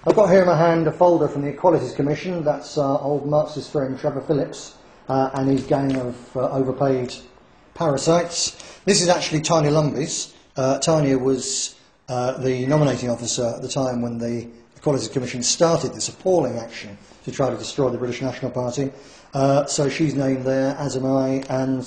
I've got here in my hand a folder from the Equalities Commission. That's our old Marxist friend Trevor Phillips and his gang of overpaid parasites. This is actually Tanya Lumby's. Tanya was the nominating officer at the time when the Equalities Commission started this appalling action to try to destroy the British National Party. So she's named there, as am I, and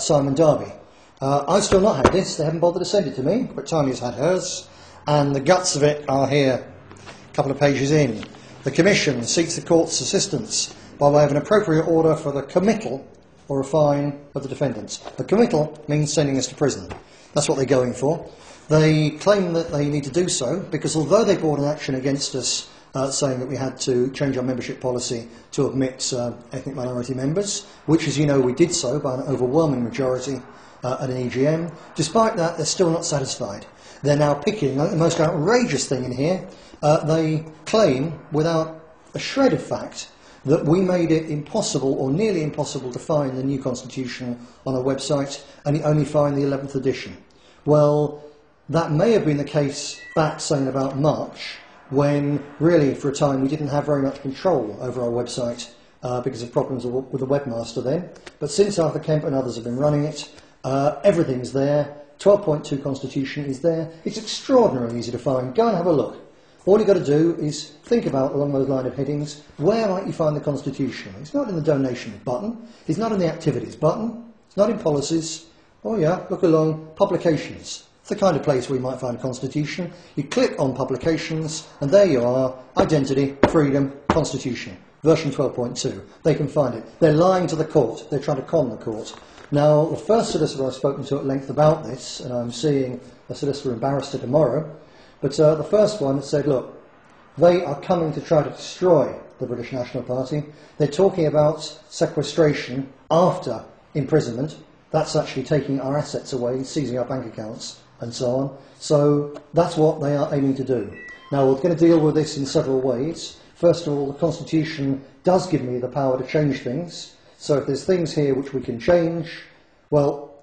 Simon Darby. I've still not had this. They haven't bothered to send it to me, but Tanya's had hers. And the guts of it are here, a couple of pages in. The Commission seeks the Court's assistance by way of an appropriate order for the committal or a fine of the defendants. The committal means sending us to prison. That's what they're going for. They claim that they need to do so because although they brought an action against us saying that we had to change our membership policy to admit ethnic minority members, which, as you know, we did so by an overwhelming majority at an EGM, despite that, they're still not satisfied. They're now picking, the most outrageous thing in here, they claim, without a shred of fact, that we made it impossible, or nearly impossible, to find the new constitution on our website, and only find the 11th edition. Well, that may have been the case back, saying about March, when really, for a time, we didn't have very much control over our website because of problems with the webmaster then. But since Arthur Kemp and others have been running it, everything's there. 12.2 Constitution is there. It's extraordinarily easy to find. Go and have a look. All you've got to do is think about, along those line of headings, where might you find the Constitution? It's not in the donations button. It's not in the activities button. It's not in policies. Oh yeah, look along. Publications. It's the kind of place where you might find a Constitution. You click on Publications, and there you are. Identity, Freedom, Constitution. Version 12.2. They can find it. They're lying to the court. They're trying to con the court. Now, the first solicitor I've spoken to at length about this, and I'm seeing a solicitor in Barrister tomorrow, but the first one said, look, they are coming to try to destroy the British National Party. They're talking about sequestration after imprisonment. That's actually taking our assets away, seizing our bank accounts, and so on. So that's what they are aiming to do. Now, we're going to deal with this in several ways. First of all, the Constitution does give me the power to change things. So if there's things here which we can change, well,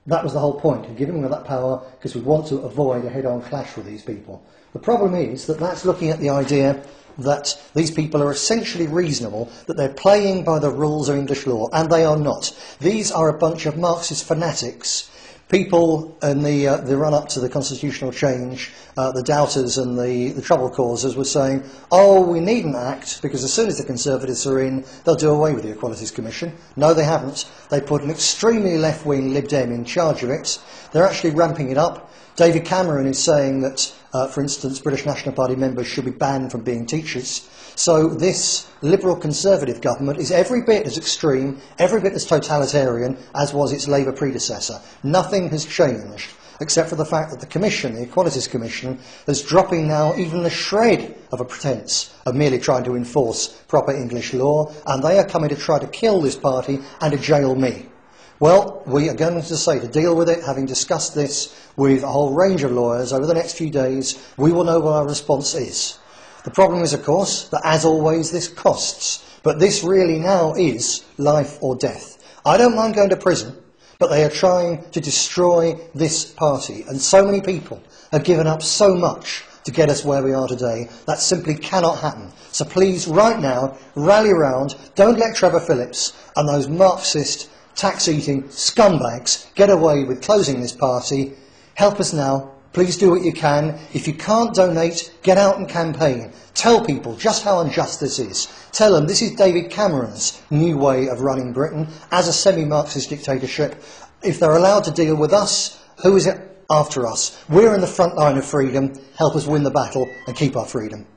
that was the whole point of giving them that power, because we want to avoid a head-on clash with these people. The problem is that that's looking at the idea that these people are essentially reasonable, that they're playing by the rules of English law, and they are not. These are a bunch of Marxist fanatics. People in the run-up to the constitutional change, the doubters and the trouble causers were saying, oh, we needn't act because as soon as the Conservatives are in, they'll do away with the Equalities Commission. No, they haven't. They put an extremely left-wing Lib Dem in charge of it. They're actually ramping it up. David Cameron is saying that, for instance, British National Party members should be banned from being teachers. So this Liberal Conservative government is every bit as extreme, every bit as totalitarian as was its Labour predecessor. Nothing has changed, except for the fact that the Commission, the Equalities Commission, is dropping now even the shred of a pretence of merely trying to enforce proper English law, and they are coming to try to kill this party and to jail me. Well, we are going to say, to deal with it, having discussed this with a whole range of lawyers over the next few days, we will know what our response is. The problem is, of course, that as always this costs, but this really now is life or death. I don't mind going to prison, but they are trying to destroy this party, and so many people have given up so much to get us where we are today. That simply cannot happen. So please, right now, rally around, don't let Trevor Phillips and those Marxist, tax-eating scumbags get away with closing this party. Help us now. Please do what you can. If you can't donate, get out and campaign. Tell people just how unjust this is. Tell them this is David Cameron's new way of running Britain as a semi-Marxist dictatorship. If they're allowed to deal with us, who is it after us? We're in the front line of freedom. Help us win the battle and keep our freedom.